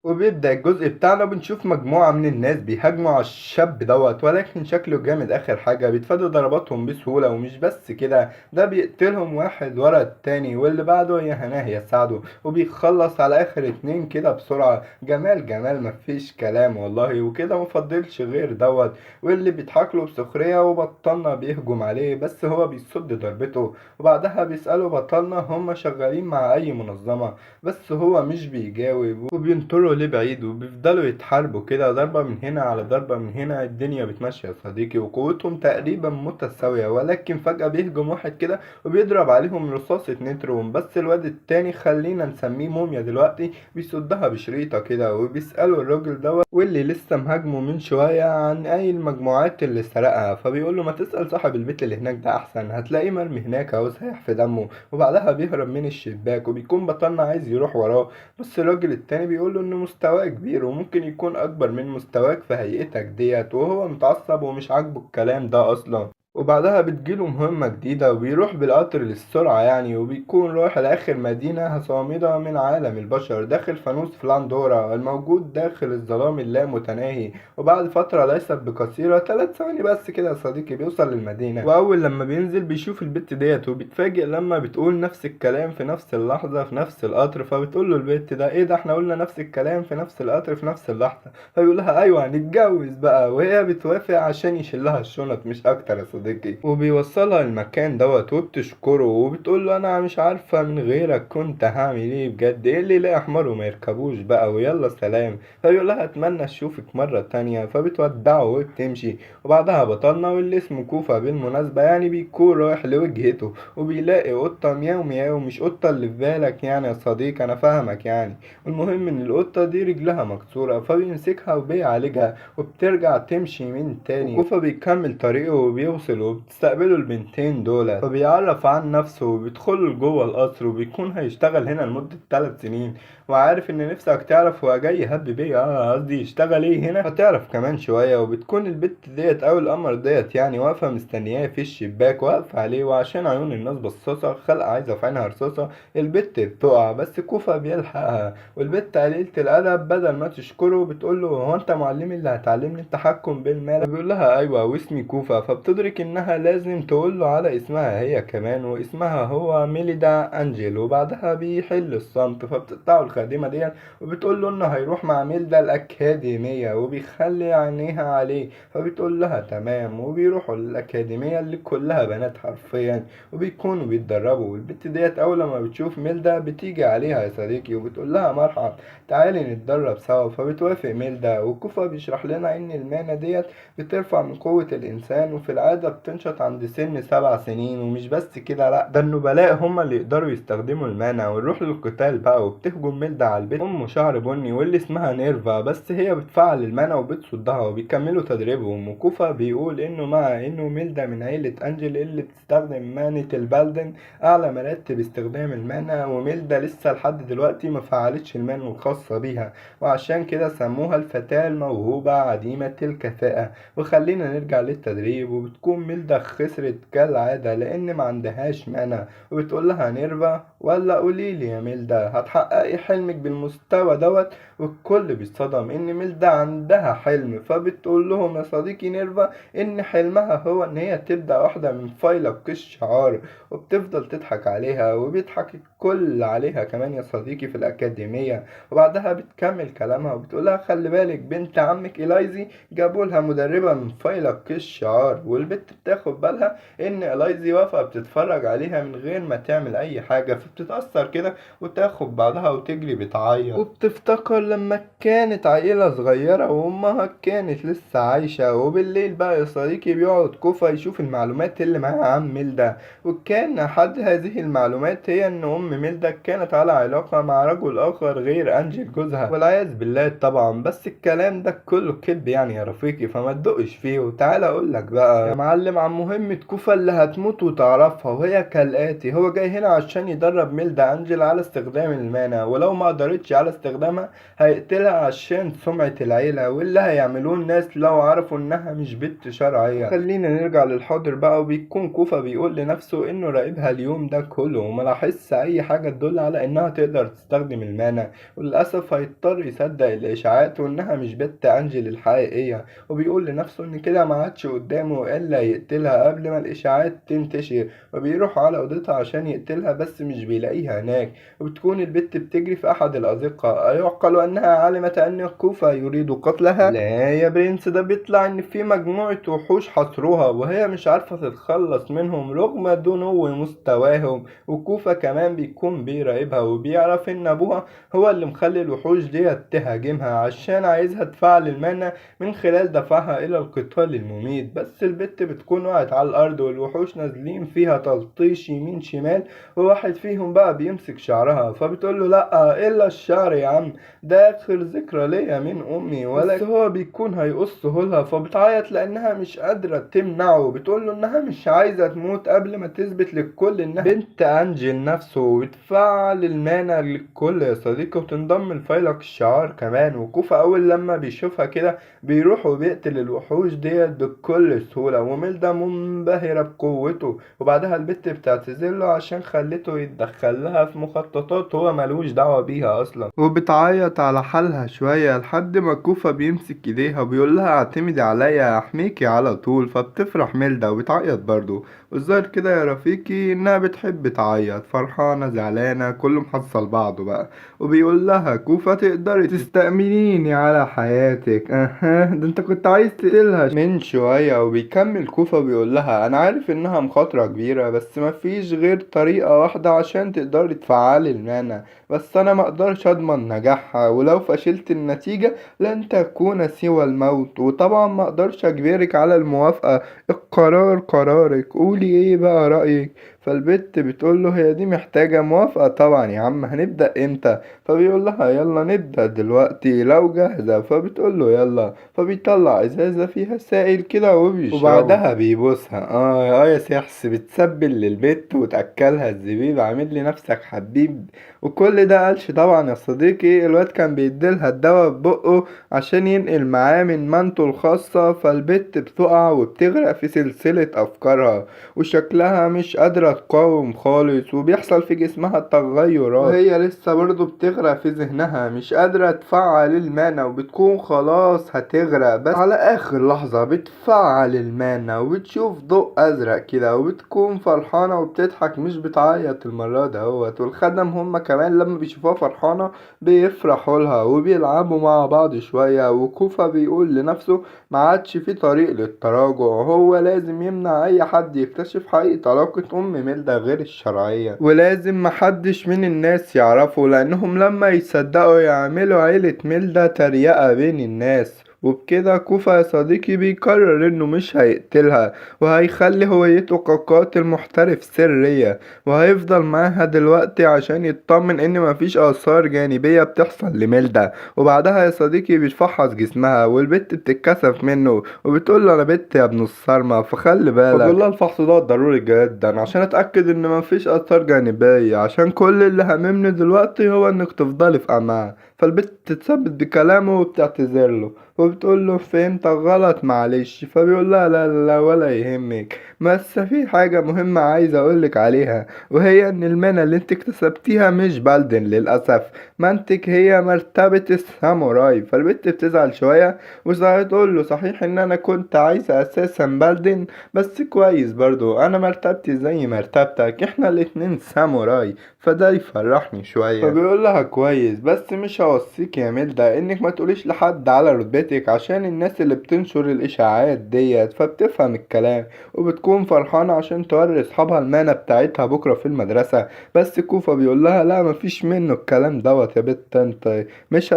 وبيبدأ الجزء بتاعنا بنشوف مجموعة من الناس بيهاجموا على الشاب دوت، ولكن شكله جامد آخر حاجة، بيتفادوا ضرباتهم بسهولة. ومش بس كده، ده بيقتلهم واحد ورا التاني، واللي بعده يا هناه يساعده، وبيخلص على آخر اتنين كده بسرعة. جمال جمال مفيش كلام والله، وكده مفضلش غير دوت. واللي بيضحك له بسخرية، وبطلنا بيهجم عليه بس هو بيصد ضربته. وبعدها بيسألوا بطلنا هم شغالين مع أي منظمة، بس هو مش بيجاوب، وبينطروا لبعيد وبيفضلوا يتحاربوا كده، ضربة من هنا على ضربة من هنا. الدنيا بتمشي يا صديقي، وقوتهم تقريبا متساوية، ولكن فجأة بيهجم واحد كده وبيضرب عليهم رصاصة نترون. بس الواد التاني، خلينا نسميه موميا دلوقتي، بيصدها بشريطة كده، وبيسألوا الراجل دوت واللي لسه مهاجمه من شوية عن أي المجموعات اللي سرقها. فبيقول له ما تسأل صاحب البيت اللي هناك ده أحسن، هتلاقيه مرمي هناك أهو سايح في دمه. وبعدها بيهرب من الشباك، وبيكون بطلنا عايز يروح وراه، بس الراجل التاني بيقوله ان مستواه كبير وممكن يكون اكبر من مستواك في هيئتك ديت، وهو متعصب ومش عاجبه الكلام ده اصلا. وبعدها بتجيله مهمة جديدة، وبيروح بالقطر للسرعة يعني، وبيكون رايح لآخر مدينة صامدة من عالم البشر، داخل فانوس فلاندورا الموجود داخل الظلام اللامتناهي. وبعد فترة ليست بقصيرة، 3 ثواني بس كده يا صديقي، بيوصل للمدينة. وأول لما بينزل بيشوف البت ديت، وبيتفاجئ لما بتقول نفس الكلام في نفس اللحظة في نفس القطر. فبتقول له البت ده ايه ده، احنا قلنا نفس الكلام في نفس القطر في نفس اللحظة. فبيقول لها ايوه هنتجوز بقى، وهي بتوافق عشان يشيلها الشنط مش اكتر يا صديقي. وبيوصلها المكان دوت، وبتشكره وبتقول له انا مش عارفة من غيرك كنت هعمل ايه بجد، ايه اللي لا احمر وما يركبوش بقى، ويلا سلام. فبيقول لها اتمنى اشوفك مرة تانية، فبتودعه وبتمشي. وبعدها بطلنا واللي اسمه كوفا بالمناسبة يعني بيكون رايح لوجهته، وبيلاقي قطة مياو مياو، مش قطة اللي في بالك يعني يا صديقي، انا فاهمك يعني. والمهم ان القطة دي رجلها مكسورة، فبيمسكها وبيعالجها وبترجع تمشي من تاني. وكوفا بيكمل طريقه وبيوصل، وبتستقبله البنتين دول، فبيعرف عن نفسه وبيدخل جوه القصر، وبيكون هيشتغل هنا لمدة 3 سنين. وعارف ان نفسك تعرف هو جاي يهب بيه، قصدي يشتغل ايه هنا، هتعرف كمان شوية. وبتكون البت ديت او القمر ديت يعني واقفة مستنياه في الشباك، واقفة عليه، وعشان عيون الناس بصاصة خلق عايزة في عينها رصاصة. البت بتقع بس كوفا بيلحقها. والبت قليلة الأدب بدل ما تشكره بتقول له هو أنت معلمي اللي هتعلمني التحكم بالمال؟ فبيقول لها أيوة واسمي كوفا. فبتدرك إنها لازم تقول له على اسمها هي كمان، واسمها هو ميليدا أنجل. وبعدها بيحل الصمت، فبتقطعه الخادمة دي وبتقول له إنه هيروح مع ميلدا الأكاديمية، وبيخلي عينيها عليه. فبتقول لها تمام، وبيروحوا للأكاديمية اللي كلها بنات حرفيا، وبيكونوا بيتدربوا. والبت ديت أول ما بتشوف ميلدا بتيجي عليها يا صديقي، وبتقول لها مرحب تعالي نتدرب سوا. فبتوافق ميلدا، وكوفا بيشرح لنا إن المهنة ديت بترفع من قوة الإنسان، وفي العادة بتنشط عند سن 7 سنين. ومش بس كده لأ، ده النبلاء هما اللي يقدروا يستخدموا المانع. ونروح للقتال بقى، وبتهجم ميلدا على البيت أم شعر بني واللي اسمها نيرفا، بس هي بتفعل المانع وبتصدها، وبيكملوا تدريبهم. وكوفا بيقول إنه مع إنه ميلدا من عيلة أنجل اللي بتستخدم مانة البالدن، أعلى مراتب استخدام المانع، وميلدا لسه لحد دلوقتي ما فعلتش المانع الخاصة بيها، وعشان كده سموها الفتاة الموهوبة عديمة الكفاءة. وخلينا نرجع للتدريب، وبتكون ميلدا خسرت كالعادة لأن ما عندهاش مانع. وبتقول لها نيرفا ولا قوليلي يا ميلدا هتحققي حلمك بالمستوى دوت؟ والكل بيتصدم إن ميلدا عندها حلم. فبتقول لهم يا صديقي نيرفا إن حلمها هو إن هي تبدأ واحدة من فيلق الشعار، وبتفضل تضحك عليها، وبيضحك الكل عليها كمان يا صديقي في الأكاديمية. وبعدها بتكمل كلامها وبتقولها خلي بالك بنت عمك إلايزي جابوا لها مدربة من فيلق الشعار. والبت بتاخد بالها إن إلايزي واقفة بتتفرج عليها من غير ما تعمل أي حاجة، فبتتأثر كده وتاخد بعضها وتجري بتعيط، وبتفتكر لما كانت عيلة صغيرة وأمها كانت لسه عايشة. وبالليل بقى يا صديقي بيقعد كوفا يشوف المعلومات اللي معاه عن ميلدا، وكان أحد هذه المعلومات هي إن أم ميلدا كانت على علاقة مع رجل آخر غير أنجل جوزها، والعياذ بالله طبعا. بس الكلام ده كله كذب يعني يا رفيقي، فما تدقش فيه. وتعالى أقولك بقى يا معلم معلم عن مهمة كوفا اللي هتموت وتعرفها، وهي كالآتي: هو جاي هنا عشان يدرب ميلدا أنجل على استخدام المانا، ولو ما قدرتش على استخدامها هيقتلها عشان سمعة العيلة، واللي هيعملوه الناس لو عرفوا إنها مش بنت شرعية. خلينا نرجع للحاضر بقى، وبيكون كوفا بيقول لنفسه إنه راقبها اليوم ده كله وملاحظش أي حاجة تدل على إنها تقدر تستخدم المانا، وللأسف هيضطر يصدق الإشاعات وإنها مش بنت أنجل الحقيقية، وبيقول لنفسه إن كده ما عادش قدامه إلا يقتلها قبل ما الإشاعات تنتشر، وبيروح على أوضتها عشان يقتلها بس مش بيلاقيها هناك، وبتكون البت بتجري في أحد الأزقة. أيعقل أنها علمت أن كوفا يريد قتلها؟ لا يا برنس، ده بيطلع إن في مجموعة وحوش حصروها وهي مش عارفة تتخلص منهم رغم دنو مستواهم، وكوفا كمان بيكون بيراقبها وبيعرف إن أبوها هو اللي مخلي الوحوش ديت تهاجمها عشان عايزها تفعل المانا من خلال دفعها إلى القتال المميت. بس البت بتكون وقعت على الأرض والوحوش نازلين فيها تلطيش يمين شمال، وواحد فيهم بقى بيمسك شعرها فبتقول له: لأ، إلا الشعر يا عم، ده آخر ذكرى ليا من أمي. بس هو بيكون هيقصه لها فبتعيط لأنها مش قادرة تمنعه، بتقول له إنها مش عايزة تموت قبل ما تثبت للكل إنها بنت أنجل نفسه، وتفعل المانا للكل يا صديقي، وتنضم لفيلق الشعار كمان. وكوفا أول لما بيشوفها كده بيروح وبيقتل الوحوش ديت بكل سهولة، وميلدا منبهرة بقوته، وبعدها البت بتعتذرله عشان خلته يتدخل لها في مخططات هو ملوش دعوة بيها أصلا، وبتعيط على حالها شوية لحد ما كوفا بيمسك ايديها وبيقول لها: اعتمدي عليا احميكي على طول. فبتفرح ميلدا وبتعيط برضو، والظاهر كده يا رفيقي انها بتحب تعيط، فرحانة زعلانة كله محصل بعضه بقى. وبيقول لها: كوفا تقدري تستأمنيني على حياتك؟ اها، ده انت كنت عايز تقتلها من شوية. وبيكمل كوفا بيقول لها: انا عارف انها مخاطرة كبيرة بس مفيش غير طريقة واحدة عشان تقدري تفعلي المانا، بس انا ما اقدرش اضمن نجاحها، ولو فشلت النتيجة لن تكون سوى الموت، وطبعا ما اقدرش اجبرك على الموافقة، القرار قرارك، قولي ايه بقى رأيك؟ فالبت بتقول له: هي دي محتاجة موافقة طبعا يا عم، هنبدأ امتى؟ فبيقول لها: يلا نبدأ دلوقتي لو جاهزة. فبتقول له: يلا. فبيطلع ازازة فيها سائل كده وبيشربه، وبعدها بيبوسها. يا سحس، بتسبل للبت وتأكلها الزبيب، عامل لي نفسك حبيب. وكل ده قالش طبعا يا صديقي، الواد كان بيديلها الدواء ببقه عشان ينقل معاه من منته الخاصة. فالبت بتقع وبتغرق في سلسلة أفكارها، وشكلها مش قادرة تقاوم خالص، وبيحصل في جسمها تغيرات، وهي لسه برضه بتغرق في ذهنها مش قادرة تفعل المانا، وبتكون خلاص هتغرق، بس على آخر لحظة بتفعل المانا وبتشوف ضوء أزرق كده، وبتكون فرحانة وبتضحك مش بتعيط المرة دهوت. والخدم هما كمان لما بيشوفوها فرحانة بيفرحوا لها وبيلعبوا مع بعض شوية. وكوفا بيقول لنفسه ما عادش في طريق للتراجع، هو لازم يمنع اي حد يكتشف حقيقة علاقة ام ميلدا غير الشرعية، ولازم محدش من الناس يعرفه، لانهم لما يصدقوا يعملوا عيلة ميلدا تريقة بين الناس. وبكده كوفا يا صديقي بيقرر انه مش هيقتلها، وهيخلي هويته كقاتل محترف سرية، وهيفضل معاها دلوقتي عشان يطمن ان مفيش اثار جانبية بتحصل لميلدا. وبعدها يا صديقي بيتفحص جسمها، والبت بتتكسف منه وبتقول له: انا بنت يا ابن الصرمة فخلي بالك. فبيقول لها: الفحص ده ضروري جدا عشان اتاكد ان مفيش اثار جانبية، عشان كل اللي هممني دلوقتي هو انك تفضلي في امان. فالبت تتثبت بكلامه وبتعتذر له وبتقول له: فهمتك غلط معلش. فبيقول لها: لا لا لا ولا يهمك، بس في حاجة مهمة عايز اقولك عليها، وهي ان المنى اللي انت اكتسبتيها مش بالدن للأسف، منتك هي مرتبة الساموراي. فالبت بتزعل شوية وتقول له: صحيح ان انا كنت عايزة اساسا بالدن، بس كويس برضو انا مرتبتي زي مرتبتك، احنا الاتنين ساموراي، فده يفرحني شوية. فبيقول لها: كويس، بس مش هوصيك يا ميلدا انك ما تقوليش لحد على رتبتك عشان الناس اللي بتنشر الاشاعات ديت. فبتفهم الكلام وبتكون فرحانة عشان توري اصحابها المانة بتاعتها بكرة في المدرسة. بس كوفا بيقول لها: لا، مفيش منه الكلام دوت يا بت، انت مش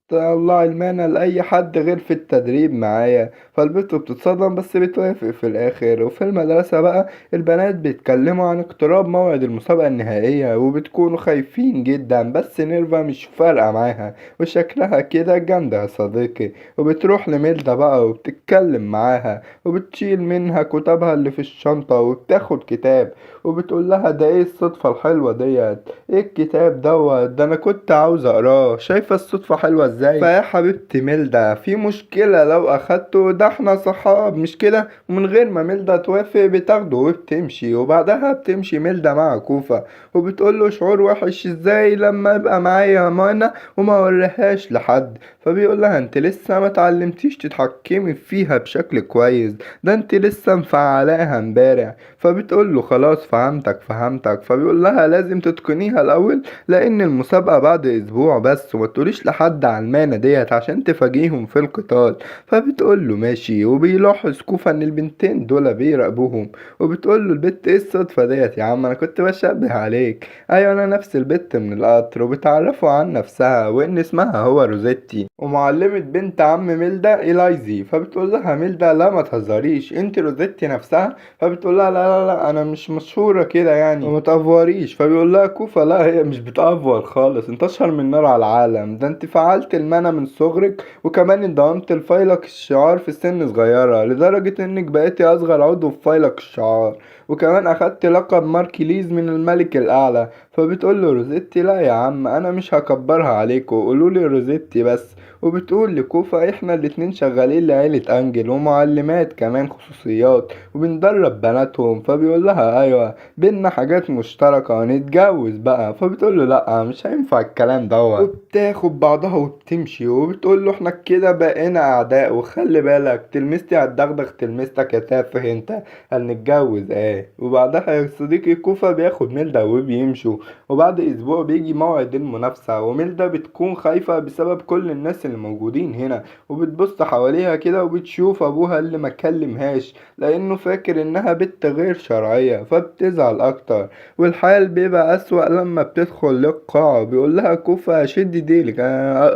تطلع المانع لأي حد غير في التدريب معايا. فالبنت بتتصدم بس بتوافق في الآخر. وفي المدرسة بقى البنات بيتكلموا عن اقتراب موعد المسابقة النهائية وبتكونوا خايفين جدا، بس نيرفا مش فارقة معاها وشكلها كده جامدة يا صديقي. وبتروح لميلدا بقى وبتتكلم معاها وبتشيل منها كتابها اللي في الشنطة وبتاخد كتاب وبتقول لها ده ايه الصدفة الحلوة ديت؟ ايه الكتاب دوت؟ ده انا كنت عاوز اقراه. شايفة الصدفة حلوة ازاي؟ فيا حبيبتي ميلدا، في مشكلة لو اخدته؟ ده احنا صحاب مش كده؟ ومن غير ما ميلدا توافق بتاخده وبتمشي. وبعدها بتمشي ميلدا مع كوفا وبتقول له شعور وحش ازاي لما ابقى معايا مانا وما اوريهاش لحد. فبيقول لها انت لسه ما اتعلمتيش تتحكمي فيها بشكل كويس، ده انت لسه مفعلاها امبارح. فبتقول له خلاص فهمتك فهمتك. فبيقول لها لازم تتقنيها الاول لان المسابقة بعد اسبوع بس، وما تقوليش لحد على المانة ديت عشان تفاجئهم في القتال. فبتقول له ماشي. وبيلاحظ كوفا ان البنتين دول بيراقبوهم وبتقول له البت ايه الصدفة ديت يا عم؟ انا كنت بشبه عليك. ايوه انا نفس البت من القطر. وبتعرفوا عن نفسها وان اسمها هو روزيتي ومعلمة بنت عم ميلدا إلايزي. فبتقول لها ميلدا لا ما تهزريش انت روزيتي نفسها؟ فبتقول لها لا لا لا انا مش مشهورة كده يعني وما تأفوريش. فبيقول لها كوفا لا هي مش بتأفور خالص، انت اشهر من نار على العالم. ده انت فعلت المنى من صغرك وكمان انضممت لفيلق الشعار في سن صغيرة لدرجة انك بقيتي اصغر عضو في فيلق الشعار، وكمان اخدت لقب ماركليز من الملك الاعلى. فبتقول له روزيتي لا يا عم انا مش هكبرها عليكم، قولوا لي روزيتي بس. وبتقول لكوفا احنا الاتنين شغالين لعيلة انجل ومعلمات كمان خصوصيات وبندرب بناتهم. فبيقول لها ايوه بينا حاجات مشتركة نتجوز بقى. فبتقول له لا مش هينفع الكلام دوت. وبتاخد بعضها وبتمشي وبتقول له احنا كده بقينا اعداء وخلي بالك تلمستي هتدغدغ تلمستك يا تافه انت، هنتجوز ايه. وبعدها يا صديقي كوفا بياخد ميلدا وبيمشوا. وبعد اسبوع بيجي موعد المنافسة وميلدا بتكون خايفة بسبب كل الناس اللي موجودين هنا وبتبص حواليها كده وبتشوف ابوها اللي ما كلمهاش لانه فاكر انها بنت غير شرعية فبتزعل اكتر. والحال بيبقى اسوأ لما بتدخل للقاعة. بيقول لها كوفا شدي ديلك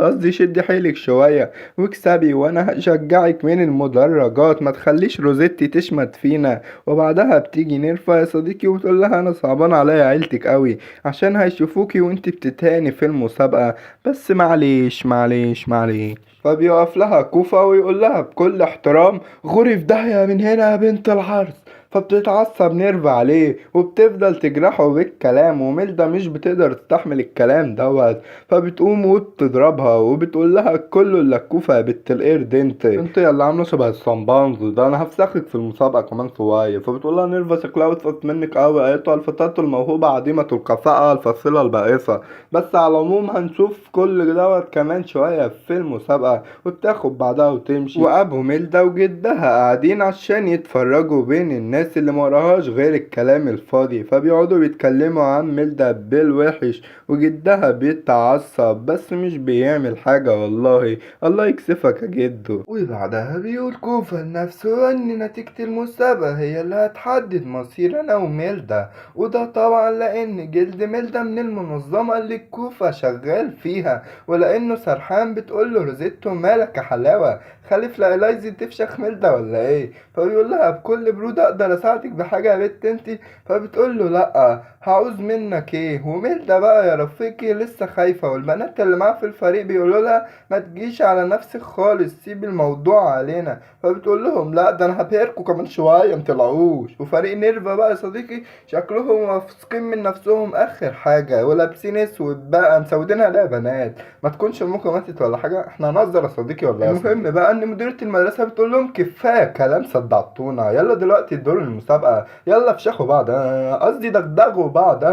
قصدي شدي حيلك شوية واكسبي وانا هشجعك من المدرجات، ما تخليش روزيتي تشمت فينا. وبعدها بتيجي نيرفا يا صديقي وتقول لها انا صعبان عليا عيلتك قوي عشان هيشوفوكي وانت بتتهاني في المسابقة، بس معليش معليش معليش. فبيقف لها كوفا ويقول لها بكل احترام غوري في داهية من هنا يا بنت الحرس. فبتتعصب نيرفا عليه وبتفضل تجرحه بالكلام وميلدا مش بتقدر تستحمل الكلام دوت. فبتقوم وبتضربها وبتقول لها كله الا كوفا يا بنت القرد انت يلا عامله شبه الصمبانز ده انا هفسخك في المسابقه كمان شويه. فبتقول لها نيرفا شكلها وصلت منك قوي ايتها الفتاة الموهوبه عديمه الكفاءه الفصيله البائسه. بس على العموم هنشوف كل دوت كمان شويه في المسابقه. وبتاخد بعدها وتمشي وابو ميلدا وجدها قاعدين عشان يتفرجوا بين الناس اللي موراهاش غير الكلام الفاضي. فبيقعدوا بيتكلموا عن ميلدا بالوحش وجدها بيتعصب بس مش بيعمل حاجة والله. الله يكسفك يا جدو. وبعدها بيقول كوفا لنفسه ان نتيجة المسابقة هي اللي هتحدد مصير انا وميلدا، وده طبعا لان جلد ميلدا من المنظمة اللي كوفا شغال فيها، ولانه سرحان بتقول له روزيتو مالك يا حلاوة خليف لايلايزي تفشخ ميلدا ولا ايه؟ فبيقول لها بكل برودة اقدر اساعدك بحاجة يا بنت انتي؟ فبتقول له لا هعوز منك ايه؟ وميلدا بقى يا رفيقي لسه خايفة والبنات اللي معاه في الفريق بيقولوا لها ما تجيش على نفسك خالص سيب الموضوع علينا. فبتقول لهم لا ده انا هبهركوا كمان شوية متطلعوش. وفريق نيرفا بقى يا صديقي شكلهم واثقين من نفسهم اخر حاجة ولابسين اسود بقى مسودينها لا يا بنات ما تكونش امكم ماتت ولا حاجة احنا هنهزر يا صديقي ولا المهم بقى ان مديرة المدرسة بتقول لهم كفاية كلام صدعتونا يلا دلوقتي الدور المسابقة يلا فشخوا بعض قصدي دغدغوا بعض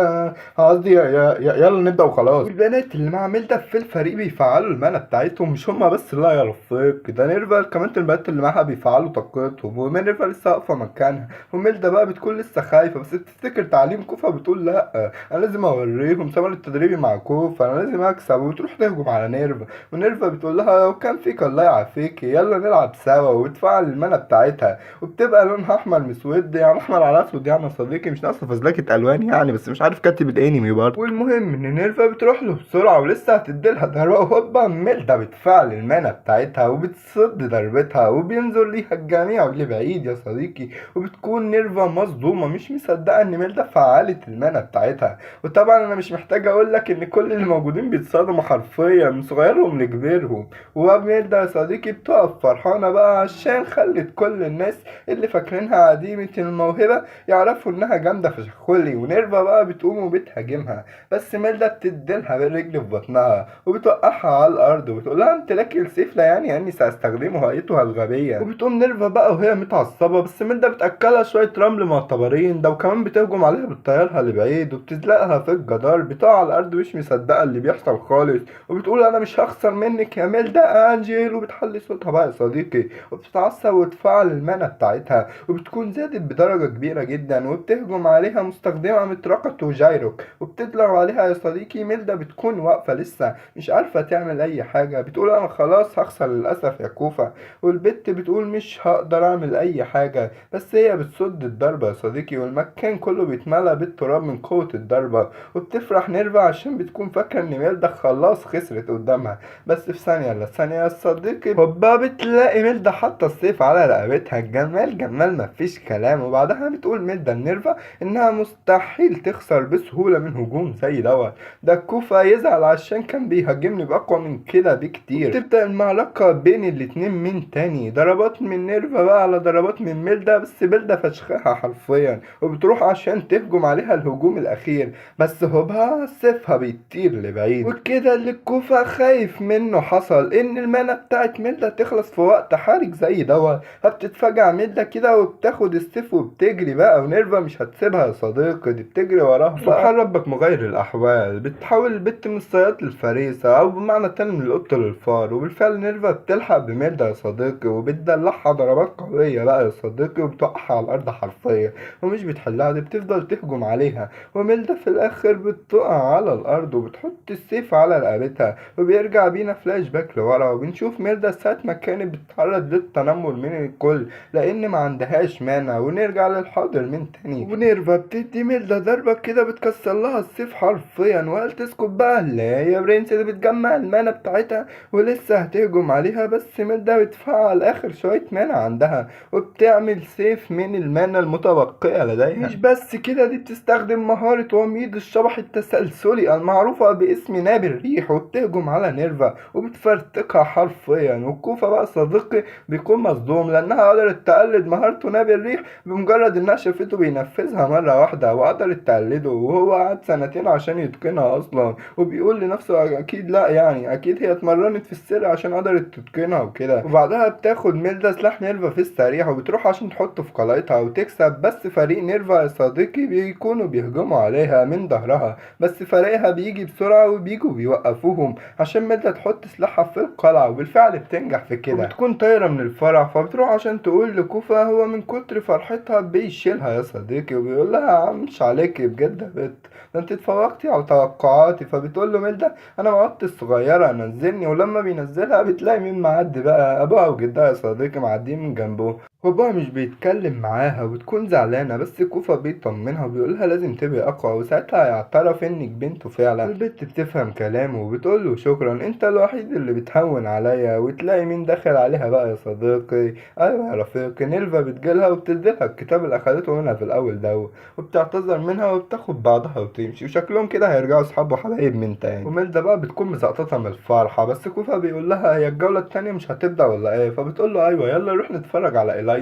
قصدي يلا نبدأ وخلاص. والبنات اللي مع ميلدا في الفريق بيفعلوا المنى بتاعتهم مش هما بس لا يا رفيق ده نيرفا كمان البنات اللي معاها بيفعلوا طاقتهم ونيرفا لسه واقفة مكانها. وميلدا بقى بتكون لسه خايفة بس بتفتكر تعليم كوفا بتقول لا انا لازم اوريهم ثمن التدريبي مع كوفا انا لازم اكسب. وتروح تهجم على نيرفا ونيرفا بتقول لها لو كان فيك الله يعافيك يلا نلعب سوا وبتفعل المنى بتاعتها وبتبقى لونها احمر مسود اسود يعني احمر على اسود يعني يا صديقي، مش ناقصه فزلكه الوان يعني، بس مش عارف كاتب الانمي برضه. والمهم ان نيرفا بتروح له بسرعه ولسه هتديلها ضربه، وهوبا ميلدا بتفعل المانا بتاعتها وبتصد ضربتها وبينزل ليها الجميع لبعيد يا صديقي. وبتكون نيرفا مصدومه مش مصدقه ان ميلدا فعلت المانا بتاعتها. وطبعا انا مش محتاج اقول لك ان كل اللي موجودين بيتصدموا حرفيا من صغيرهم لكبيرهم. وميلدا يا صديقي بتقف فرحانه بقى عشان خلت كل الناس اللي فاكرينها عديمه الموهبه يعرفوا انها جامده في شخولي. ونيرفا بقى بتقوم وبتهاجمها، بس ميلدا بتديلها بالرجل في بطنها وبتوقعها على الارض وبتقولها انت لك السيف لا يعني اني ساستخدمه ايتها الغبيه. وبتقوم نيرفا بقى وهي متعصبه، بس ميلدا بتاكلها شويه رمل معتبرين ده، وكمان بتهجم عليها بتطيرها لبعيد وبتزلقها في الجدار. بتقع على الارض مش مصدقه اللي بيحصل خالص، وبتقول انا مش هخسر منك يا ميلدا انجل. وبتحلي صوتها بقى يا صديقي وبتتعصب وتفعل المانا بتاعتها، وبتكون زادت بدرجه كبيره جدا وبتهجم عليها مستخدمه مطرقه وجايروك وبتطلع عليها يا صديقي. ميلدا بتكون واقفه لسه مش عارفه تعمل اي حاجه، بتقول انا خلاص هخسر للاسف يا كوفا. والبت بتقول مش هقدر اعمل اي حاجه، بس هي بتصد الضربه يا صديقي والمكان كله بيتملى بالتراب من قوه الضربه. وبتفرح نيرفا عشان بتكون فاكره ان ميلدا خلاص خسرت قدامها. بس في ثانيه الا ثانيه يا صديقي هوبا بتلاقي ميلدا حاطه السيف على رقبتها. الجمال جمال مفيش كلام. وبعدها بتقول ميلدا لنيرفا انها مستحيل تخسر بسهوله من هجوم زي دوت. ده كوفا يزعل عشان كان بيهاجمني بأقوى من كده بكتير. وتبدأ المعركة بين الاتنين من تاني، ضربات من نيرفا بقى على ضربات من ميلدا، بس ميلدا فشخها حرفيا وبتروح عشان تهجم عليها الهجوم الأخير، بس هوبها سيفها بيطير لبعيد. وكده اللي كوفا خايف منه حصل، ان المانا بتاعت ميلدا تخلص في وقت حرج زي دوت. فبتتفاجئ ميلدا كده وبتاخد السيف وبتجري بقى، ونيرفا مش هتسيبها يا صديقي، دي بتجري وراها. سبحان ربك مغير الأحوال، بتحول البت من الصياد للفريسة أو بمعنى تاني من القط للفار. وبالفعل نيرفا بتلحق بميلدا يا صديقي وبتدلعها ضربات قوية بقى يا صديقي وبتوقعها على الأرض حرفيا، ومش بتحلها دي بتفضل تهجم عليها. وميلدا في الآخر بتقع على الأرض وبتحط السيف على رقبتها. وبيرجع بينا فلاش باك لورا وبنشوف ميلدا ساعة ما كانت بتتعرض للتنمر من الكل لأن ما عندهاش مانع. ونرجع للحاضر من تاني ونيرفا بتدي ميلدا ضربة كده بتكسر لها السيف حرفيا. وقال تسكت بقى لا يا برنس اللي بتجمع المانا بتاعتها ولسه هتهجم عليها، بس ميلدا بتفعل اخر شوية مانا عندها وبتعمل سيف من المانا المتبقية لديها. مش بس كده، دي بتستخدم مهارة وميض الشبح التسلسلي المعروفة باسم ناب الريح وبتهجم على نيرفا وبتفرتكها حرفيا. وكوفا بقى صديقي بيكون مصدوم لانها قدرت تقلد مهارته ناب الريح بمجرد انها شافته بينفذها مرة واحدة وقدرت تقلده، وهو قعد سنتين عشان يتقنها اصلا. وبيقول لنفسه اكيد لا يعني اكيد هي اتمرنت في السر عشان قدرت تتقنها وكده. وبعدها بتاخد ميلدا سلاح نيرفا في السريع وبتروح عشان تحطه في قلعتها وتكسب. بس فريق نيرفا يا صديقي بيكونوا بيهجموا عليها من ظهرها، بس فريقها بيجي بسرعة وبيجوا بيوقفوهم عشان ميلدا تحط سلاحها في القلعة. وبالفعل بتنجح في كده وبتكون طايرة من الفرح. فبتروح عشان تقول لكوفا، هو من كتر فرحتها بيشيلها يا صديقي وبيقول لها مش عليكي بجد يا بت، ده انت اتفوقتي على توقعاتي. فبتقول له ميلدا انا ما عدت الصغيره نزلني. ولما بينزلها بتلاقي مين معدي بقى، ابوها وجدها يا صديقي معديين من جنبه. بابا مش بيتكلم معاها وبتكون زعلانة، بس كوفا بيطمنها وبيقولها لازم تبقى أقوى، وساعتها هيعترف إنك بنته فعلا. البت بتفهم كلامه وبتقوله شكرا انت الوحيد اللي بتهون عليا. وتلاقي مين داخل عليها بقى يا صديقي، أيوة يا رفيقي، نيلفا بتجيلها وبتديلها الكتاب اللي أخدته منها في الأول ده وبتعتذر منها وبتاخد بعضها وتمشي، وشكلهم كده هيرجعوا صحاب وحبايب من تاني. وميلدا بقى بتكون مزقططة من الفرحة، بس كوفا بيقول لها هي الجولة التانية مش هتبدأ ولا ايه؟ فبتقول له ايوه يلا نروح نتفرج على إلايزي.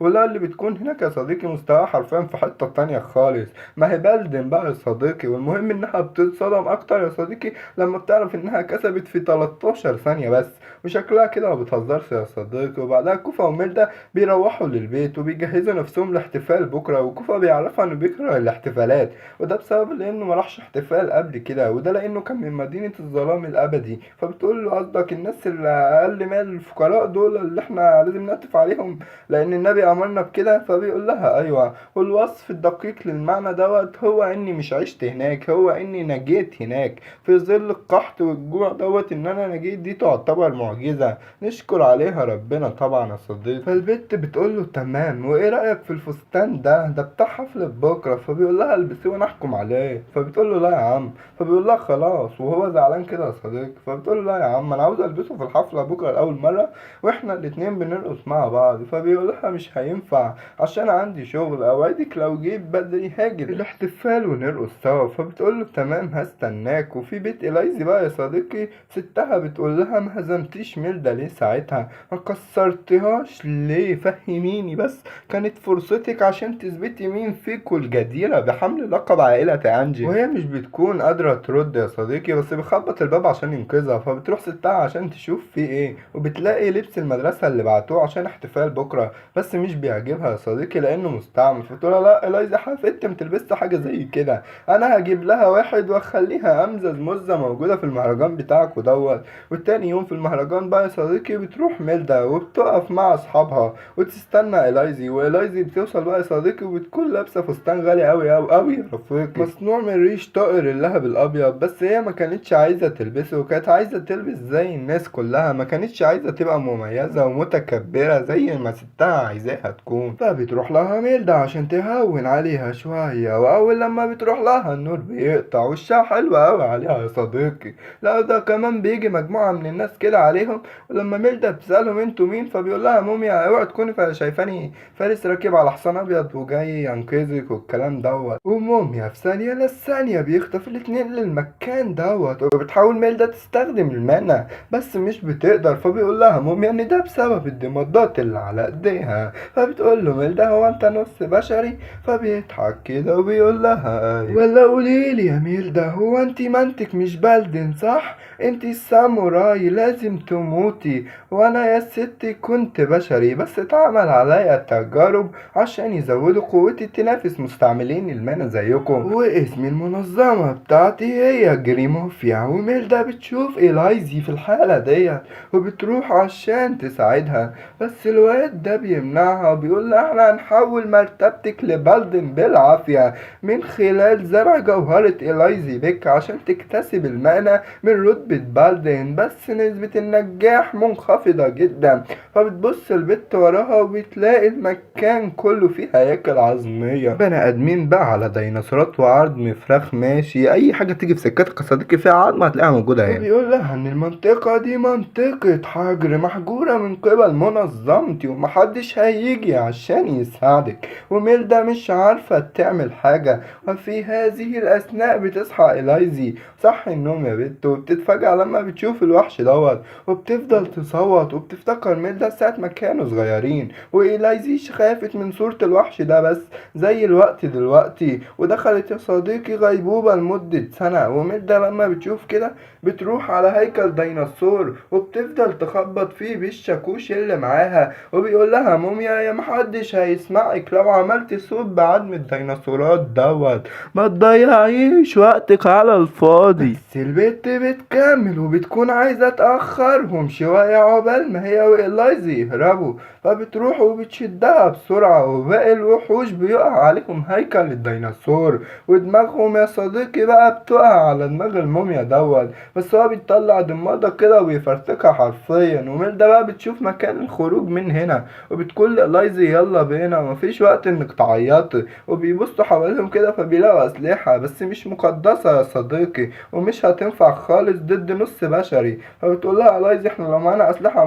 ولا اللي بتكون هناك يا صديقي مستواها حرفيا في حتة تانية خالص، ما هي بلدن بقى يا صديقي. والمهم انها بتتصدم اكتر يا صديقي لما بتعرف انها كسبت في 13 ثانية بس، وشكلها كده ما بتهزرش يا صديقي. وبعدها كوفا وميلدا بيروحوا للبيت وبيجهزوا نفسهم لاحتفال بكرة. وكوفا بيعرفها انه بيكره الاحتفالات، وده بسبب لانه ما راحش احتفال قبل كده، وده لانه كان من مدينة الظلام الابدي. فبتقول له قصدك الناس اللي اقل مال الفقراء دول اللي احنا لازم نعطف عليهم، لان النبي امرنا بكده. فبيقول لها ايوه، والوصف الدقيق للمعنى دوت هو اني مش عشت هناك، هو اني نجيت هناك في ظل القحط والجوع دوت. ان انا نجيت دي تعتبر معجزة نشكر عليها ربنا طبعا يا صديقي. فالبت بتقول له تمام، وايه رأيك في الفستان ده بتاع حفلة بكرة. فبيقول لها البسيه وانا احكم عليه. فبتقول له لا يا عم. فبيقول لها خلاص، وهو زعلان كده يا صديقي. فبتقول له لا يا عم، انا عاوز البسه في الحفلة بكرة لأول مرة واحنا الاتنين بنرقص مع بعض. فبيقول لها مش هينفع عشان عندي شغل، اوعدك لو جيت بدري هاجي الاحتفال ونرقص سوا. فبتقول له تمام هستناك. وفي بيت إلايزي بقى يا صديقي، ستها بتقول لها ما هزمتيش ميلدا ليه ساعتها، ما كسرتهاش ليه، فهميني بس، كانت فرصتك عشان تثبتي مين فيكو الجديرة بحمل لقب عائلة أنجي. وهي مش بتكون قادرة ترد يا صديقي، بس بيخبط الباب عشان ينقذها. فبتروح ستها عشان تشوف فيه ايه، وبتلاقي لبس المدرسة اللي بعتوه عشان احتفال بكرة، بس مش بيعجبها يا صديقي لأنه مستعمل. فبتقول لها لا إلايزا حفيدتي متلبسش حاجة زي كده، أنا هجيب لها واحد وأخليها أمزز مزة موجودة في المهرجان بتاعك دوت. والتاني يوم في المهرجان بقى يا صديقي بتروح ميلدا وبتقف مع أصحابها وتستنى إلايزي. وإلايزي بتوصل بقى يا صديقي وبتكون لابسة فستان غالي أوي أوي أوي يا رفيقي، مصنوع من ريش طائر اللهب الأبيض. بس هي ما كانتش عايزة تلبسه، وكانت عايزة تلبس زي الناس كلها، ما كانتش عايزة تبقى مميزة ومتكبرة زي ما ستها عايزاها تكون. فبتروح لها ميلدا عشان تهون عليها شوية، وأول لما بتروح لها النور بيقطع وشها حلو أوي عليها يا صديقي. لا ده كمان بيجي مجموعة من الناس كده عليهم، ولما ميلدا بتسألهم انتوا مين، فبيقول لها موميا اوعي تكوني شايفاني فارس راكب على حصان ابيض وجاي ينقذك والكلام دوت. وموميا في ثانية للثانية بيخطف الاتنين للمكان دوت، وبتحاول ميلدا تستخدم المانا بس مش بتقدر. فبيقول لها موميا ان ده بسبب الضمادات اللي على ايديها. فبتقول له ميلدا هو انت نص بشري؟ فبيضحك كده وبيقول لها ايوه. ولا قوليلي يا ميلدا، هو انت منطق مش بلدن صح؟ انت الساموراي لازم تموتي، وانا يا ستي كنت بشري بس اتعمل عليا تجارب عشان يزودوا قوتي تنافس مستعملين المانا زيكم، واسم المنظمة بتاعتي هي جريموفيا. وميلدا بتشوف إلايزي في الحالة ديت وبتروح عشان تساعدها، بس الواد ده بيمنعها وبيقول لها احنا هنحول مرتبتك لبلدن بالعافية من خلال زرع جوهرة إلايزي بيك عشان تكتسب المانا من رتبة بلدن، بس نسبة النجاح منخفضة جدا. فبتبص البت وراها وبتلاقي المكان كله فيه هياكل عظمية بني ادمين بقى على ديناصورات وعظم فراخ، ماشي اي حاجة تيجي في سكتك يا صديقي فيها عظمة هتلاقيها موجودة هنا. وبيقول لها ان المنطقة دي منطقة حجر محجورة من قبل منظمتي ومحدش هيجي عشان يساعدك، وميلدا مش عارفة تعمل حاجة. وفي هذه الاثناء بتصحى إلايزي صح النوم يا بت، وبتتفاجأ لما بتشوف الوحش دوت وبتفضل تصوت وبتفتكر ميلدا ساعة ما كانوا صغيرين. وإلايزيش خافت من صورة الوحش ده بس زي الوقت دلوقتي، ودخلت يا صديقي غيبوبة لمدة سنة. وميلدا لما بتشوف كده بتروح على هيكل ديناصور وبتفضل تخبط فيه بالشاكوش اللي معاها، وبيقول لها موميا يا محدش هيسمعك لو عملت صوت بعظم الديناصورات دوت، ما تضيعيش وقتك على الفاضي. بس البت بتكمل وبتكون عايزة تأخرهم شوية عقبال ما هي وإلايزي يهربوا. فبتروح وبتشدها بسرعة وباقي الوحوش بيقع عليهم هيكل الديناصور، ودماغهم يا صديقي بقى بتقع على دماغ الموميا دوت، بس هو بيطلع دماغه كده وبيفرتكها حرفيا. وميلدا بقى بتشوف مكان الخروج من هنا وبتقول لإلايزي يلا بينا مفيش وقت انك تعيطي. وبيبصوا حواليهم كده فبيلاقوا أسلحة بس مش مقدسة يا صديقي ومش هتنفع خالص ضد نص بشري. فبتقول لها إلايزي احنا لو معانا أسلحة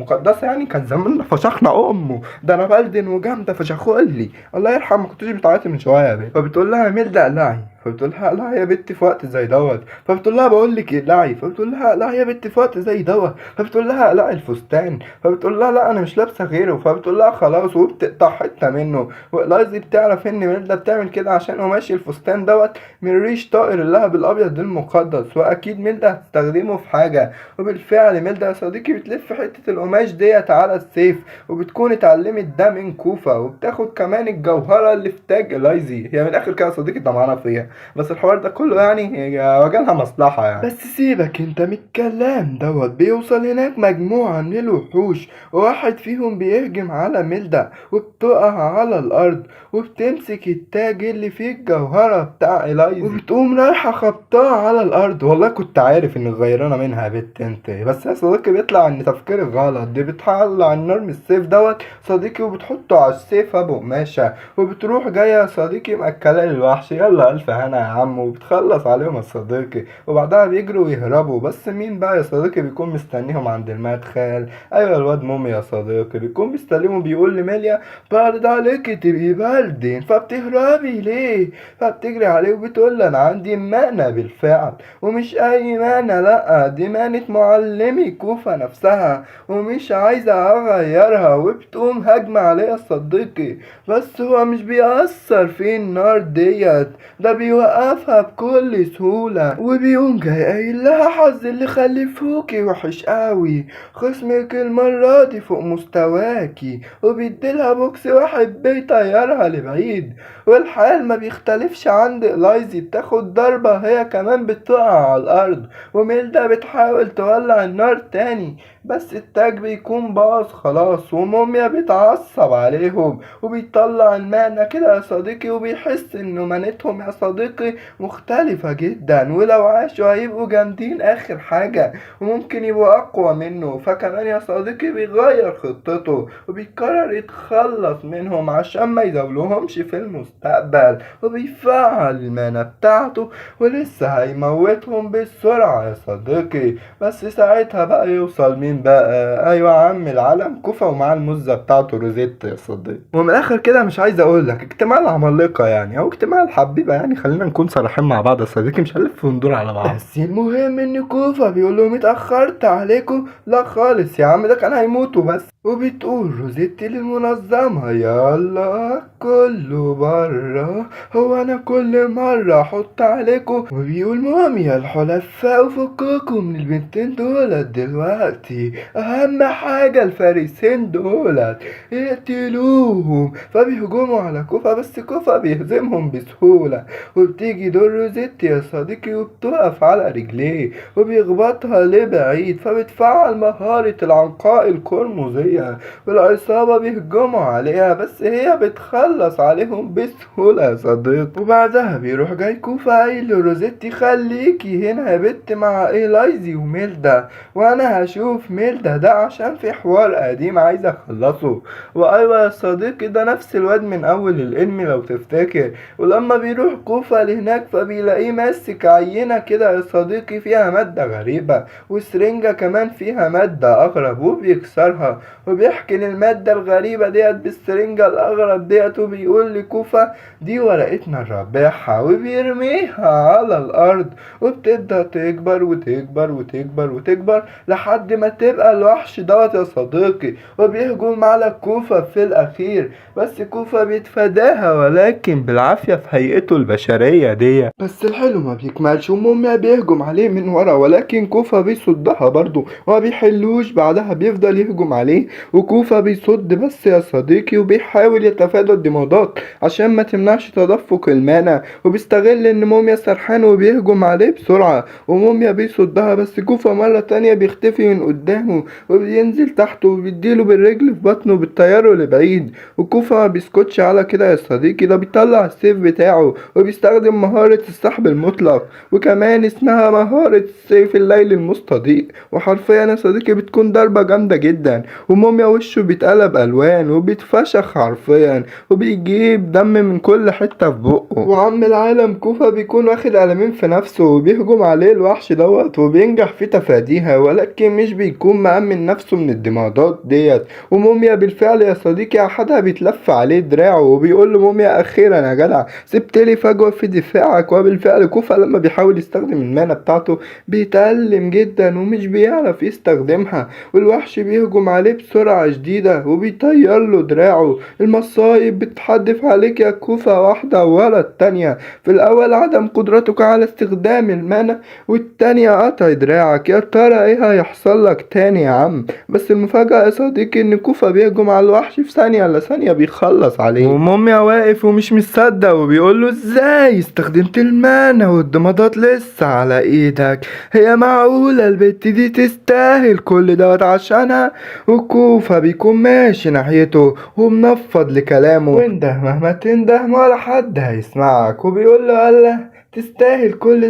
مقدسة يعني كان زماننا فشخنا أمه، ده أنا بلدن وجامدة فشخولي الله يرحمه، كنتش بتعيطي من شوية يا بنت. فبتقول لها ميلدا قلعي. فبتقول لها لا يا بنت في وقت زي دوت. فبتقول لها بقول لك اقلعي. فبتقول لها لا يا بنت في وقت زي دوت. فبتقول لها اقلعي الفستان. فبتقول لها لا انا مش لابسه غيره. فبتقول لها خلاص وبتقطع حته منه. وإلايزي بتعرف ان ميلدا بتعمل كده عشان قماش الفستان دوت من ريش طائر اللهب الابيض المقدس، واكيد ميلدا هتستخدمه في حاجه. وبالفعل ميلدا يا صديقي بتلف حته القماش ديت على السيف وبتكون اتعلمت ده من كوفا، وبتاخد كمان الجوهره اللي في تاج إلايزي. هي من الاخر كده يا صديقي طمعانه فيها. بس الحوار ده كله يعني وجالها مصلحة يعني. بس سيبك انت من الكلام دوت. بيوصل هناك مجموعة من الوحوش، وواحد فيهم بيهجم على ميلدا وبتقع على الأرض، وبتمسك التاج اللي فيه الجوهرة بتاع إلايزي وبتقوم رايحة خبطها على الأرض. والله كنت عارف إنك غيرانة منها يا بت انت، بس يا صديقي بيطلع إن تفكيري غلط. دي بتطلع النار من السيف دوت صديقي، وبتحطه على السيف أبو قماشة، وبتروح جاية يا صديقي مأكلاه للوحش. يلا ألف هنا يا عم، وبتخلص عليهم يا صديقي، وبعدها بيجروا ويهربوا. بس مين بقى يا صديقي بيكون مستنيهم عند المدخل؟ أيوة الواد مومي يا صديقي، بيكون مستنيهم بيقول لميليا بعرض عليكي تبقي بردين، فبتهربي ليه؟ فبتجري عليه وبتقول له انا عندي مانع بالفعل، ومش اي مانع، لا دي مانة معلمي كوفا نفسها، ومش عايزة اغيرها. وبتقوم هجمة عليه يا صديقي، بس هو مش بيأثر في النار ديت، ده بيوقفها بكل سهولة. وبيقوم جاي قايل لها حظ اللي خلفوكي وحش قوي، خصمك المرة دي فوق مستواكي، وبيديلها بوكس واحد بيطيرها لبعيد. والحال ما بيختلفش عند إلايزي، بتاخد ضربة هي كمان بتقع على الأرض، وميلدا بتحاول تولع النار تاني، بس التاج بيكون باظ خلاص. وموميا بيتعصب عليهم وبيطلع المعنى كده يا صديقي، وبيحس انه مانتهم يا صديقي مختلفة جدا، ولو عاشوا هيبقوا جامدين اخر حاجة، وممكن يبقوا اقوى منه. فكمان يا صديقي بيغير خطته وبيقرر يتخلص منهم عشان ما يزولهمش في المستقبل، وبيفعل المانة بتاعته ولسه هيموتهم بسرعة يا صديقي. بس ساعتها بقى يوصل مين بقى؟ ايوه عم العالم كوفا ومعاه المزة بتاعته روزيتا يا صديقي. ومن الاخر كده مش عايز اقول لك اجتماع العمالقة يعني، او اجتماع الحبيبة يعني، خلينا نكون صريحين مع بعض يا صديقي، مش هنلف وندور على بعض. بس المهم ان كوفا بيقول لهم اتأخرت عليكم. لا خالص يا عم، ده كان هيموتوا بس. وبتقول روزيتي للمنظمة يلا كله برا، هو انا كل مرة احط عليكم. وبيقول موميا الحلفاء فكوكم من البنتين دولت دلوقتي، اهم حاجة الفارسين دولت اقتلوهم. فبيهجموا على كوفا، بس كوفا بيهزمهم بسهولة. وبتيجي دور روزيتي يا صديقي وبتقف على رجليه وبيخبطها لبعيد، فبتفعل مهارة العنقاء القرمزية، والعصابة بيهجموا عليها بس هي بتخلص عليهم بسهولة يا صديقي. وبعدها بيروح جاي كوفا قايل لروزيتي خليكي هنا يا بت مع إلايزي وميلدا، وانا هشوف ميلدا ده عشان في حوار قديم عايز اخلصه. وايوه يا صديقي ده نفس الواد من اول الانمي لو تفتكر. ولما بيروح كوفا لهناك فبيلاقيه ماسك عينة كده يا صديقي فيها مادة غريبة، وسرنجة كمان فيها مادة اغرب، وبيكسرها وبيحكي المادة الغريبة ديت بالسرنجة الأغرب ديت، وبيقول لكوفا دي ورقتنا الرابحة، وبيرميها على الأرض، وبتبدأ تكبر وتكبر وتكبر وتكبر لحد ما تبقى الوحش دوت يا صديقي، وبيهجم على كوفا في الأخير. بس كوفا بيتفاداها ولكن بالعافية في هيئته البشرية دي. بس الحلو ما بيكملش، وموميا بيهجم عليه من ورا ولكن كوفا بيصدها برضو وما بيحلوش. بعدها بيفضل يهجم عليه وكوفا بيصد بس يا صديقي، وبيحاول يتفادى الدمادات عشان ما تمنعش تدفق المانا، وبيستغل ان موميا سرحان وبيهجم عليه بسرعة، وموميا بيصدها بس كوفا مرة تانية بيختفي من قدامه وبينزل تحته وبيديله بالرجل في بطنه بالطياره لبعيد. وكوفا ما بيسكتش على كده يا صديقي، ده بيطلع السيف بتاعه وبيستخدم مهارة السحب المطلق، وكمان اسمها مهارة سيف الليل المستضيء، وحرفيا يا صديقي بتكون ضربة جامدة جدا، وموميا وشه بيتقلب الوان وبيتفشخ حرفيا وبيجيب دم من كل حتة في بقه. وعم العالم كوفا بيكون واخد قلمين في نفسه وبيهجم عليه الوحش دوت وبينجح في تفاديها، ولكن مش بيكون مأمن نفسه من الدمادات ديت. وموميا بالفعل يا صديقي احدها بيتلف عليه دراعه وبيقول له موميا اخيرا يا جدع سبتلي فجوة في دفاعك. وبالفعل كوفا لما بيحاول يستخدم المانا بتاعته بيتألم جدا ومش بيعرف يستخدمها، والوحش بيهجم عليه بسرعة شديدة وبيطير له دراعه. المصايب بتحدف عليك يا كوفا واحدة ورا التانية. في الأول عدم قدرتك على استخدام المانا، والتانية قطع دراعك. يا ترى ايه هيحصل لك تاني يا عم؟ بس المفاجأة يا صديقي ان كوفا بيهجم على الوحش في ثانية الا ثانية بيخلص عليه. وموميا واقف ومش مصدق وبيقول له ازاي استخدمت المانا والضمادات لسه على ايدك؟ هي معقولة البت دي تستاهل كل دوت عشانها؟ وكوفا بيكون ماشي ناحيته ومنفض لكلامه، وانده مهما تنده ولا حد هيسمعك. وبيقول له الله تستاهل كل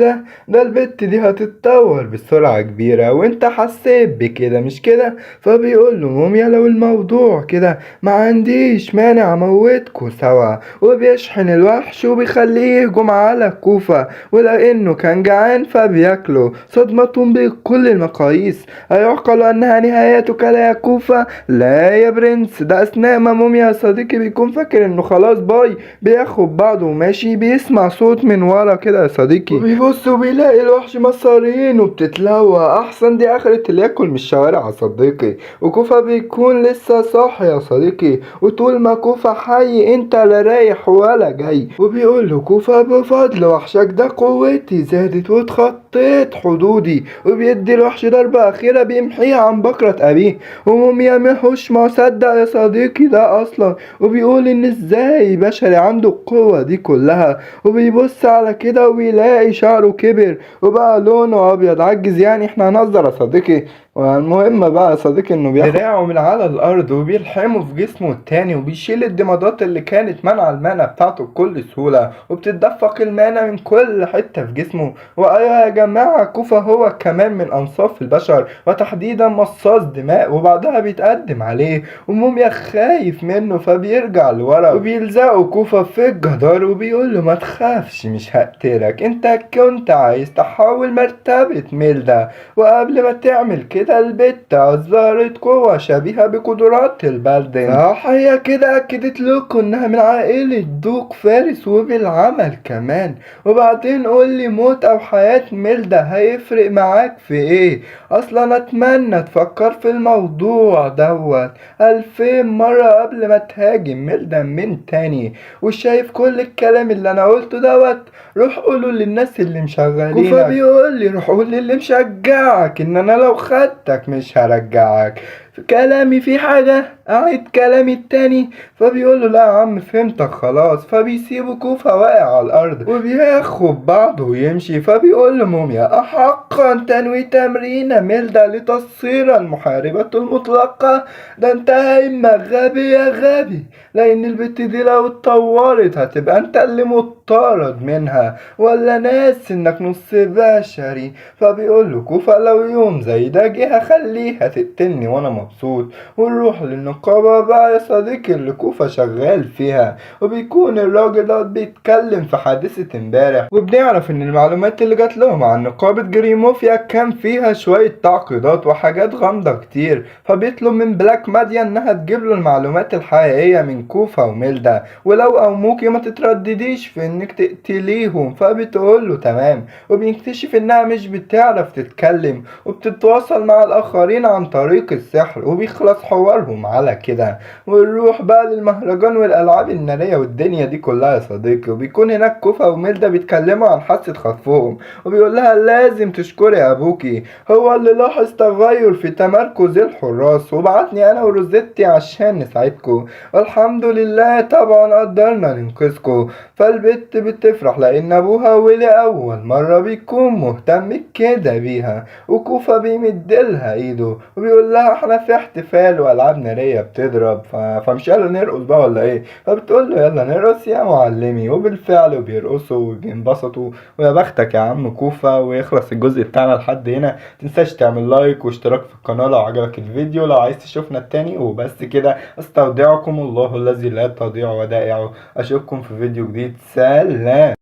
ده البت دي هتتطور بسرعة كبيرة وانت حسيت بكده مش كده؟ فبيقول له موميا لو الموضوع كده ما عنديش مانع اموتكوا سوا. وبيشحن الوحش وبيخليه يهجم على كوفا، ولانه كان جعان فبياكله. صدمة بكل المقاييس. أيعقل أنها نهايتك لا يا كوفا؟ لا يا برنس. ده أثناء ما موميا يا صديقي بيكون فاكر إنه خلاص باي، بياخد بعضه وماشي، بيسمع صوت من ورا كده يا صديقي، وبيبص وبيلاقي الوحش مصارين وبتتلوى. أحسن دي آخرة اللي ياكل من الشوارع يا صديقي. وكوفا بيكون لسه صاحي يا صديقي، وطول ما كوفا حي انت لا رايح ولا جاي. وبيقول له كوفا بفضل وحشك ده قوتي زادت واتخطيت حدودي. وبيدي الوحش ضربة أخيرة بيمحيها عن بكرة أبيه. وموميا مهوش مصدق يا صديقي ده أصلا، وبيقول إن إزاي بشري عنده القوة دي كلها. وبيبص على كده وبيلاقي شعره كبر وبقى لونه أبيض. عجز يعني؟ احنا هنهزر يا صديقي. والمهم بقى يا صديقي انه بياخد دراعه من على الارض وبيلحمه في جسمه التاني، وبيشيل الضمادات اللي كانت منع المانا بتاعته بكل سهولة، وبتتدفق المانا من كل حتة في جسمه. وايوه يا جماعة كوفا هو كمان من انصاف البشر وتحديدا مصاص دماء، وبعدها بيتقدم عليه وموميا خايف منه فبيرجع لورا وبيلزقه كوفا في الجدار وبيقول له ما تخافش مش هقتلك، انت كنت عايز تحاول مرتبة ميلدا وقبل ما تعمل كده البت أظهرت قوة شبيهة بقدرات البلدن. صح هي كده أكدت لكم إنها من عائلة دوق فارس وبالعمل كمان. وبعدين قولي موت أو حياة ميلدا هيفرق معاك في إيه؟ أصلا أتمنى تفكر في الموضوع دوت 2000 مرة قبل ما تهاجم ميلدا من تاني. وشايف كل الكلام اللي أنا قلته دوت؟ روح قوله للناس اللي مشغلينك. كوفا بيقول لي روح قول للي مشجعك ان انا لو خدتك مش هرجعك. في كلامي في حاجة؟ أعيد كلامي التاني. فبيقول له لا يا عم فهمتك خلاص. فبيسيبه كوفا واقع على الأرض وبياخد بعضه ويمشي. فبيقول له موميا أحقا تنوي تمرين ميلدا لتصير المحاربة المطلقة؟ ده انت إما غبي يا غبي، لأن البت دي لو اتطورت هتبقى انت اللي مطارد منها، ولا ناس انك نص بشري. فبيقول له كوفا لو يوم زي ده جه هخليها تقتلني وانا مبسوط. ونروح للنقابة بقى يا صديقي اللي كوفا شغال فيها، وبيكون الراجل ده بيتكلم في حادثة امبارح، وبنعرف ان المعلومات اللي جات لهم عن نقابة جريموفيا كان فيها شوية تعقيدات وحاجات غامضة كتير. فبيطلب من بلاك ماديا انها تجيب له المعلومات الحقيقية من كوفا وميلدا، ولو اوموكي ما تتردديش في انك تقتليهم. فبتقول له تمام. وبيكتشف انها مش بتعرف تتكلم وبتتواصل مع الاخرين عن طريق السحر، وبيخلص حوارهم على كده. ونروح بقى للمهرجان والالعاب النارية والدنيا دي كلها يا صديقي. وبيكون هناك كوفا وميلدا بيتكلموا عن حادثة خطفهم، وبيقول لها لازم تشكري ابوكي، هو اللي لاحظ تغير في تمركز الحراس وبعتني انا وروزيتي عشان نساعدكم، والحمد لله طبعا قدرنا ننقذكم. فالبت بتفرح لان ابوها ولأول مرة بيكون مهتم كده بيها. وكوفا بيمدلها ايده وبيقول لها احنا في احتفال والعاب نارية بتضرب فمش قالوا نرقص بقى ولا ايه؟ فبتقول له يلا نرقص يا معلمي. وبالفعل بيرقصوا وبينبسطوا. ويا بختك يا عم كوفا. ويخلص الجزء بتاعنا لحد هنا. متنساش تعمل لايك واشتراك في القناة لو عجبك الفيديو، لو عايز تشوفنا التاني. وبس كده استودعكم الله الذي لا تضيع ودائعه. اشوفكم في فيديو جديد. سلام.